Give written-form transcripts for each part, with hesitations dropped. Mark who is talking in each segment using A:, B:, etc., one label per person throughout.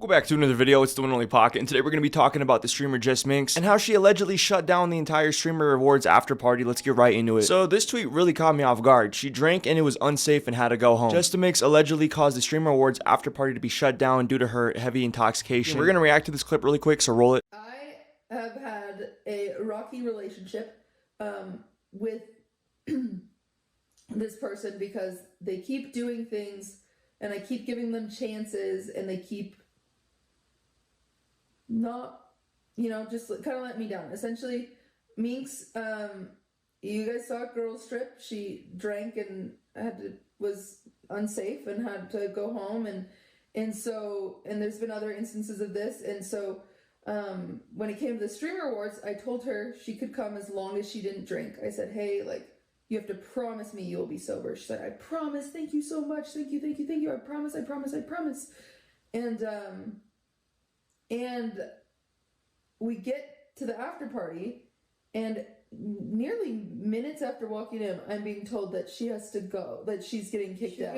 A: Welcome back to another video. It's the one and only Pocket, and today we're going to be talking about the streamer Just Minx and how she allegedly shut down the entire streamer rewards after party. Let's get right into it. So this tweet really caught me off guard. She drank and it was unsafe and had to go home. Just Minx allegedly caused the streamer rewards after party to be shut down due to her heavy intoxication. We're going to react to this clip really quick, so roll it.
B: I have had a rocky relationship with this person because they keep doing things and I keep giving them chances and they keep not, just kind of let me down. Essentially, Minx, you guys saw a girl strip. She drank and was unsafe and had to go home, and there's been other instances of this, and so when it came to the streamer awards, I told her she could come as long as she didn't drink. I said, hey, you have to promise me you'll be sober. She said, I promise. Thank you so much. Thank you. I promise. And we get to the after party, and nearly minutes after walking in, I'm being told that she has to go, that she's getting kicked out.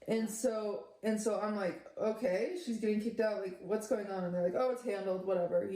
B: And so I'm like, okay, she's getting kicked out. What's going on? And they're like, oh, it's handled, whatever,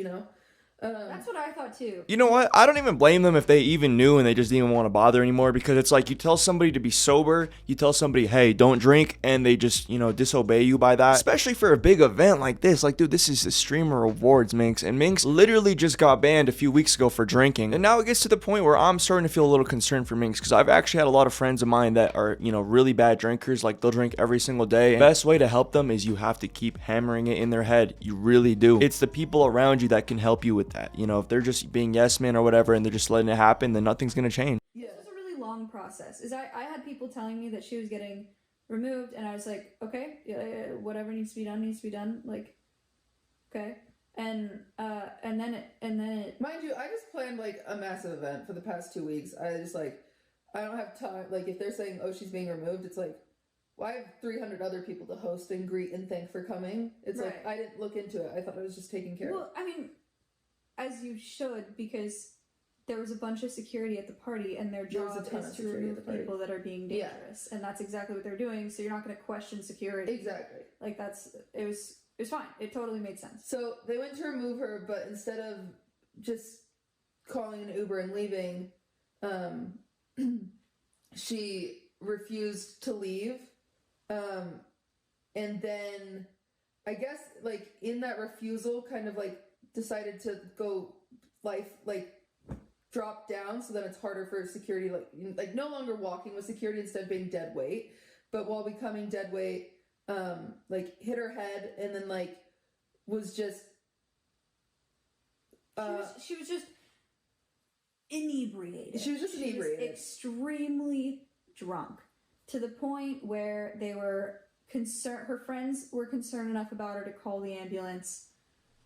C: That's what I thought too.
A: You know what? I don't even blame them if they even knew and they just didn't even want to bother anymore, because it's like you tell somebody to be sober, you tell somebody, hey, don't drink, and they just, disobey you by that. Especially for a big event like this. Dude, this is the streamer awards, Minx. And Minx literally just got banned a few weeks ago for drinking. And now it gets to the point where I'm starting to feel a little concerned for Minx, because I've actually had a lot of friends of mine that are, really bad drinkers. They'll drink every single day. The best way to help them is you have to keep hammering it in their head. You really do. It's the people around you that can help you with that. If they're just being yes men or whatever and they're just letting it happen, then nothing's gonna change.
C: Yeah, it was a really long process. I had people telling me that she was getting removed, and I was like, okay, yeah, whatever needs to be done needs to be done. Okay, and then it.
B: Mind you, I just planned a massive event for the past 2 weeks. I don't have time. If they're saying, oh, she's being removed, it's well, I have 300 other people to host and greet and thank for coming. It's right. I didn't look into it. I thought I was just taking care of it.
C: Well, I mean, as you should, because there was a bunch of security at the party, and their job is to remove people that are being dangerous, and that's exactly what they're doing. So you're not going to question security.
B: Exactly.
C: It was fine. It totally made sense.
B: So they went to remove her, but instead of just calling an Uber and leaving, she refused to leave, and then I guess in that refusal, kind of decided to go drop down so that it's harder for security, no longer walking with security, instead of being dead weight, but while becoming dead weight, hit her head, and then was just
C: she was just inebriated.
B: She was just inebriated.
C: She was extremely drunk, to the point where they were concerned. Her friends were concerned enough about her to call the ambulance.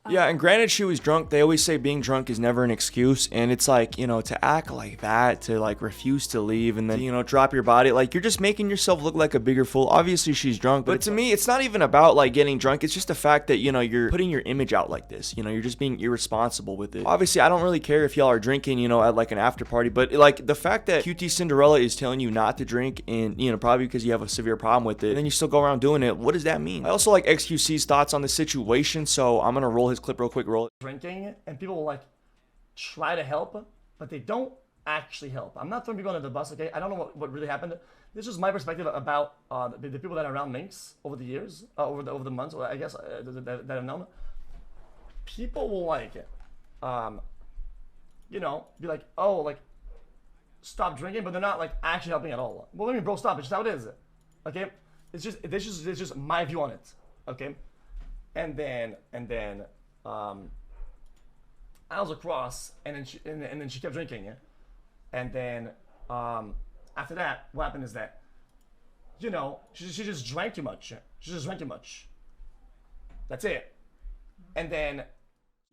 A: Yeah, and granted, she was drunk. They always say being drunk is never an excuse, and it's to act like that, to refuse to leave, and then drop your body, you're just making yourself look like a bigger fool. Obviously she's drunk, but to me it's not even about getting drunk. It's just the fact that you're putting your image out like this. You're just being irresponsible with it. Obviously I don't really care if y'all are drinking at an after party, but the fact that QT Cinderella is telling you not to drink, and probably because you have a severe problem with it, and then you still go around doing it, what does that mean? I also like XQC's thoughts on the situation, so I'm gonna roll his clip real quick. Roll it.
D: Drinking, and people will try to help, but they don't actually help. I'm not throwing people under the bus, okay? I don't know what really happened. This is my perspective about the people that are around Minx over the years, over the months, I guess, that I've known. People will be like, oh, stop drinking, but they're not actually helping at all. Well, I mean, bro, stop. It's just how it is, okay? It's just my view on it, okay? And then I was across, and then she kept drinking, yeah? And then after that, what happened is that she just drank too much. She just drank too much. That's it. And then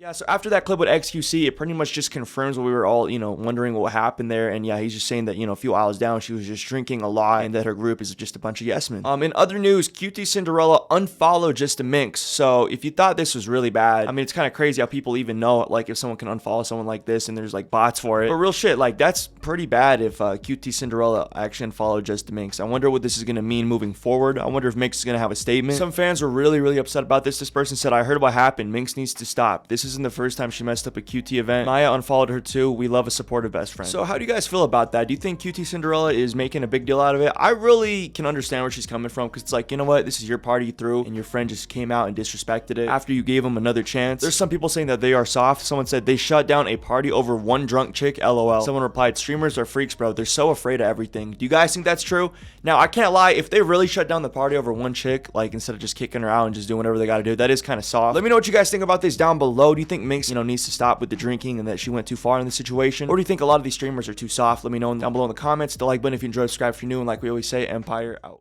A: Yeah, so after that clip with XQC, it pretty much just confirms what we were all, wondering what happened there. And yeah, he's just saying that, a few hours down, she was just drinking a lot and that her group is just a bunch of yes men. In other news, QT Cinderella unfollowed Just a Minx. So if you thought this was really bad, I mean, it's kind of crazy how people even know, like, if someone can unfollow someone like this and there's like bots for it. But real shit, like, that's pretty bad if QT Cinderella actually unfollowed Just a Minx. I wonder what this is going to mean moving forward. I wonder if Minx is going to have a statement. Some fans were really, really upset about this. This person said, I heard what happened. Minx needs to stop. This isn't the first time she messed up a QT event. Maya unfollowed her too. We love a supportive best friend. So how do you guys feel about that? Do you think QT Cinderella is making a big deal out of it? I really can understand where she's coming from, because it's like, you know what? This is your party you threw and your friend just came out and disrespected it after you gave him another chance. There's some people saying that they are soft. Someone said they shut down a party over one drunk chick. LOL. Someone replied, streamers are freaks, bro. They're so afraid of everything. Do you guys think that's true? Now, I can't lie. If they really shut down the party over one chick, like instead of just kicking her out and just doing whatever they got to do, that is kind of soft. Let me know what you guys think about this down below. Do you think Minx, needs to stop with the drinking and that she went too far in the situation? Or do you think a lot of these streamers are too soft? Let me know down below in the comments. The like button if you enjoyed, subscribe if you're new, and like we always say, Empire out.